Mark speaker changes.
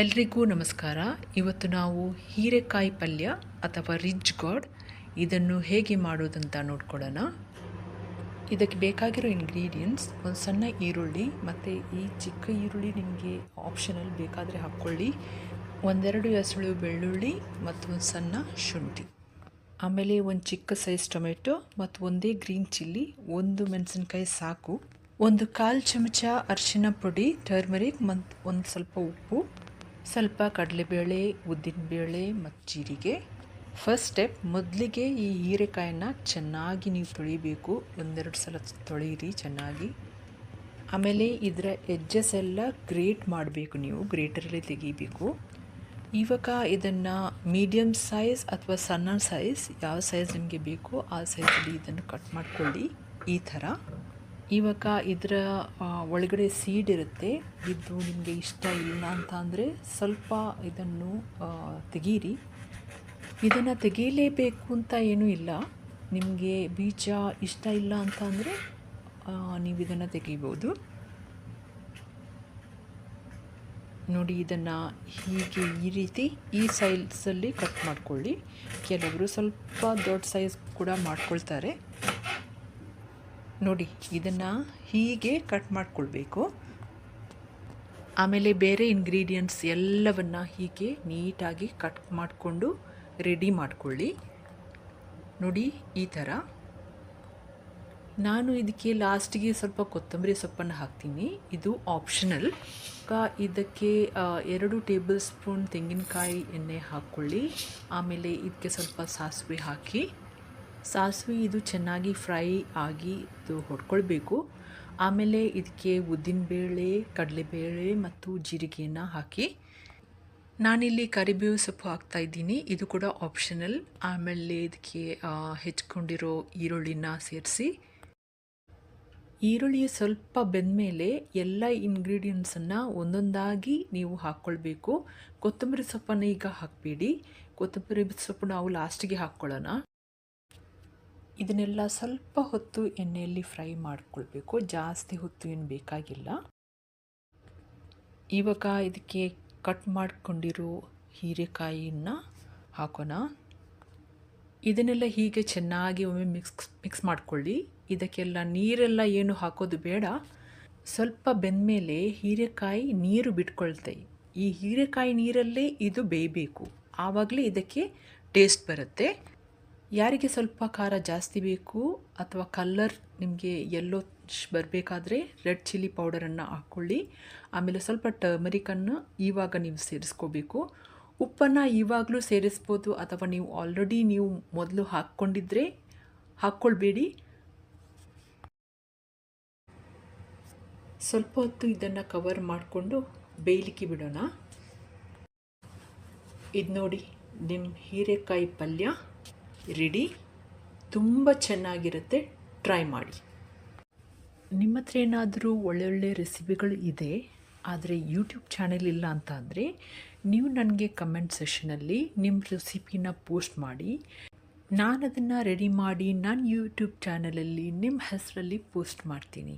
Speaker 1: ಎಲ್ರಿಗೂ ನಮಸ್ಕಾರ. ಇವತ್ತು ನಾವು ಹೀರೆಕಾಯಿ ಪಲ್ಯ ಅಥವಾ ರಿಚ್ ಗಾಡ್ ಇದನ್ನು ಹೇಗೆ ಮಾಡೋದಂತ ನೋಡ್ಕೊಳ್ಳೋಣ. ಇದಕ್ಕೆ ಬೇಕಾಗಿರೋ ಇಂಗ್ರೀಡಿಯೆಂಟ್ಸ್ ಒಂದು ಸಣ್ಣ ಈರುಳ್ಳಿ, ಮತ್ತು ಈ ಚಿಕ್ಕ ಈರುಳ್ಳಿ ನಿಮಗೆ ಆಪ್ಷನಲ್, ಬೇಕಾದರೆ ಹಾಕ್ಕೊಳ್ಳಿ. ಒಂದೆರಡು ಎಸಳು ಬೆಳ್ಳುಳ್ಳಿ ಮತ್ತು ಒಂದು ಸಣ್ಣ ಶುಂಠಿ, ಆಮೇಲೆ ಒಂದು ಚಿಕ್ಕ ಸೈಜ್ ಟೊಮೆಟೊ ಮತ್ತು ಒಂದೇ ಗ್ರೀನ್ ಚಿಲ್ಲಿ, ಒಂದು ಮೆಣಸಿನ್ಕಾಯಿ ಸಾಕು, ಒಂದು 1/4 ಚಮಚ ಅರಿಶಿನ ಪುಡಿ, ಟರ್ಮರಿಕ್ ಮತ್ತು ಒಂದು ಸ್ವಲ್ಪ ಉಪ್ಪು, ಸ್ವಲ್ಪ ಕಡಲೆಬೇಳೆ, ಉದ್ದಿನಬೇಳೆ ಮತ್ತು ಜೀರಿಗೆ. ಫಸ್ಟ್ ಸ್ಟೆಪ್, ಮೊದಲಿಗೆ ಈ ಹೀರೆಕಾಯನ್ನು ಚೆನ್ನಾಗಿ ನೀವು ತೊಳಿಬೇಕು. ಒಂದೆರಡು ಸಲ ತೊಳೀರಿ ಚೆನ್ನಾಗಿ. ಆಮೇಲೆ ಇದರ ಎಡ್ಜಸ್ ಎಲ್ಲ ಗ್ರೇಟ್ ಮಾಡಬೇಕು, ನೀವು ಗ್ರೇಟರಲ್ಲಿ ತೆಗಿಬೇಕು. ಇವಾಗ ಇದನ್ನು ಮೀಡಿಯಮ್ ಸೈಜ್ ಅಥವಾ ಸಣ್ಣ ಸೈಜ್, ಯಾವ ಸೈಜ್ ನಿಮಗೆ ಬೇಕು ಆ ಸೈಜಲ್ಲಿ ಇದನ್ನು ಕಟ್ ಮಾಡಿಕೊಳ್ಳಿ ಈ ಥರ. ಇವಾಗ ಇದರ ಒಳಗಡೆ ಸೀಡ್ ಇರುತ್ತೆ, ಇದು ನಿಮಗೆ ಇಷ್ಟ ಇಲ್ಲ ಅಂತ ಅಂದರೆ ಸ್ವಲ್ಪ ಇದನ್ನು ತೆಗೀರಿ. ಇದನ್ನು ತೆಗೀಲೇಬೇಕು ಅಂತ ಏನೂ ಇಲ್ಲ, ನಿಮಗೆ ಬೀಜ ಇಷ್ಟ ಇಲ್ಲ ಅಂತ ಅಂದರೆ ನೀವು ಇದನ್ನು ತೆಗಿಬೋದು. ನೋಡಿ, ಇದನ್ನು ಹೀಗೆ ಈ ರೀತಿ ಈ ಸೈಜಲ್ಲಿ ಕಟ್ ಮಾಡ್ಕೊಳ್ಳಿ. ಕೆಲವರು ಸ್ವಲ್ಪ ದೊಡ್ಡ ಸೈಜ್ ಕೂಡ ಮಾಡ್ಕೊಳ್ತಾರೆ. ನೋಡಿ, ಇದನ್ನು ಹೀಗೆ ಕಟ್ ಮಾಡಿಕೊಳ್ಬೇಕು. ಆಮೇಲೆ ಬೇರೆ ಇಂಗ್ರೀಡಿಯೆಂಟ್ಸ್ ಎಲ್ಲವನ್ನು ಹೀಗೆ ನೀಟಾಗಿ ಕಟ್ ಮಾಡಿಕೊಂಡು ರೆಡಿ ಮಾಡಿಕೊಳ್ಳಿ. ನೋಡಿ, ಈ ಥರ. ನಾನು ಇದಕ್ಕೆ ಲಾಸ್ಟಿಗೆ ಸ್ವಲ್ಪ ಕೊತ್ತಂಬರಿ ಸೊಪ್ಪನ್ನು ಹಾಕ್ತೀನಿ, ಇದು ಆಪ್ಷನಲ್. ಇದಕ್ಕೆ 2 ಟೇಬಲ್ ಸ್ಪೂನ್ ತೆಂಗಿನಕಾಯಿ ಎಣ್ಣೆ ಹಾಕ್ಕೊಳ್ಳಿ. ಆಮೇಲೆ ಇದಕ್ಕೆ ಸ್ವಲ್ಪ ಸಾಸಿವೆ ಹಾಕಿ, ಸಾಸಿವೆ ಇದು ಚೆನ್ನಾಗಿ ಫ್ರೈ ಆಗಿ ಇದು ಹೊಡ್ಕೊಳ್ಬೇಕು. ಆಮೇಲೆ ಇದಕ್ಕೆ ಉದ್ದಿನಬೇಳೆ, ಕಡಲೆಬೇಳೆ ಮತ್ತು ಜೀರಿಗೆಯನ್ನು ಹಾಕಿ. ನಾನಿಲ್ಲಿ ಕರಿಬೇವು ಸೊಪ್ಪು ಹಾಕ್ತಾಯಿದ್ದೀನಿ, ಇದು ಕೂಡ ಆಪ್ಷನಲ್. ಆಮೇಲೆ ಇದಕ್ಕೆ ಹೆಚ್ಕೊಂಡಿರೋ ಈರುಳ್ಳಿನ ಸೇರಿಸಿ. ಈರುಳ್ಳಿ ಸ್ವಲ್ಪ ಬೆಂದಮೇಲೆ ಎಲ್ಲ ಇಂಗ್ರೀಡಿಯೆಂಟ್ಸನ್ನು ಒಂದೊಂದಾಗಿ ನೀವು ಹಾಕ್ಕೊಳ್ಬೇಕು. ಕೊತ್ತಂಬರಿ ಸೊಪ್ಪನ್ನು ಈಗ ಹಾಕಬೇಡಿ, ಕೊತ್ತಂಬರಿ ಸೊಪ್ಪು ನಾವು ಲಾಸ್ಟಿಗೆ ಹಾಕ್ಕೊಳ್ಳೋಣ. ಇದನ್ನೆಲ್ಲ ಸ್ವಲ್ಪ ಹೊತ್ತು ಎಣ್ಣೆಯಲ್ಲಿ ಫ್ರೈ ಮಾಡಿಕೊಳ್ಬೇಕು, ಜಾಸ್ತಿ ಹೊತ್ತು ಏನು ಬೇಕಾಗಿಲ್ಲ. ಇವಾಗ ಇದಕ್ಕೆ ಕಟ್ ಮಾಡಿಕೊಂಡಿರೋ ಹೀರೆಕಾಯಿಯನ್ನು ಹಾಕೋಣ. ಇದನ್ನೆಲ್ಲ ಹೀಗೆ ಚೆನ್ನಾಗಿ ಒಮ್ಮೆ ಮಿಕ್ಸ್ ಮಾಡಿಕೊಳ್ಳಿ. ಇದಕ್ಕೆಲ್ಲ ನೀರೆಲ್ಲ ಏನು ಹಾಕೋದು ಬೇಡ. ಸ್ವಲ್ಪ ಬೆಂದಮೇಲೆ ಹೀರೆಕಾಯಿ ನೀರು ಬಿಟ್ಕೊಳ್ತೆ, ಈ ಹೀರೆಕಾಯಿ ನೀರಲ್ಲೇ ಇದು ಬೇಯಬೇಕು, ಆವಾಗಲೇ ಇದಕ್ಕೆ ಟೇಸ್ಟ್ ಬರುತ್ತೆ. ಯಾರಿಗೆ ಸ್ವಲ್ಪ ಖಾರ ಜಾಸ್ತಿ ಬೇಕು ಅಥವಾ ಕಲರ್ ನಿಮಗೆ ಎಲ್ಲೋ ಬರಬೇಕಾದ್ರೆ ರೆಡ್ ಚಿಲ್ಲಿ ಪೌಡರನ್ನು ಹಾಕ್ಕೊಳ್ಳಿ. ಆಮೇಲೆ ಸ್ವಲ್ಪ ಟರ್ಮರಿಕನ್ನು ಇವಾಗ ನೀವು ಸೇರಿಸ್ಕೋಬೇಕು. ಉಪ್ಪನ್ನು ಇವಾಗಲೂ ಸೇರಿಸ್ಬೋದು, ಅಥವಾ ನೀವು ಆಲ್ರೆಡಿ ನೀವು ಮೊದಲು ಹಾಕ್ಕೊಂಡಿದ್ರೆ ಹಾಕ್ಕೊಳ್ಬೇಡಿ. ಸ್ವಲ್ಪ ಹೊತ್ತು ಇದನ್ನು ಕವರ್ ಮಾಡಿಕೊಂಡು ಬೇಯಲಿಕ್ಕೆ ಬಿಡೋಣ. ಇದು ನೋಡಿ, ನಿಮ್ಮ ಹೀರೆಕಾಯಿ ಪಲ್ಯ ರೆಡಿ. ತುಂಬ ಚೆನ್ನಾಗಿರುತ್ತೆ, ಟ್ರೈ ಮಾಡಿ. ನಿಮ್ಮ ಹತ್ರ ಏನಾದರೂ ಒಳ್ಳೊಳ್ಳೆ ರೆಸಿಪಿಗಳು ಇದೆ, ಆದರೆ ಯೂಟ್ಯೂಬ್ ಚಾನೆಲ್ ಇಲ್ಲ ಅಂತ ಅಂದರೆ ನೀವು ನನಗೆ ಕಮೆಂಟ್ ಸೆಷನಲ್ಲಿ ನಿಮ್ಮ ರೆಸಿಪಿನ ಪೋಸ್ಟ್ ಮಾಡಿ. ನಾನು ಅದನ್ನು ರೆಡಿ ಮಾಡಿ ನನ್ನ ಯೂಟ್ಯೂಬ್ ಚಾನಲಲ್ಲಿ ನಿಮ್ಮ ಹೆಸರಲ್ಲಿ ಪೋಸ್ಟ್ ಮಾಡ್ತೀನಿ.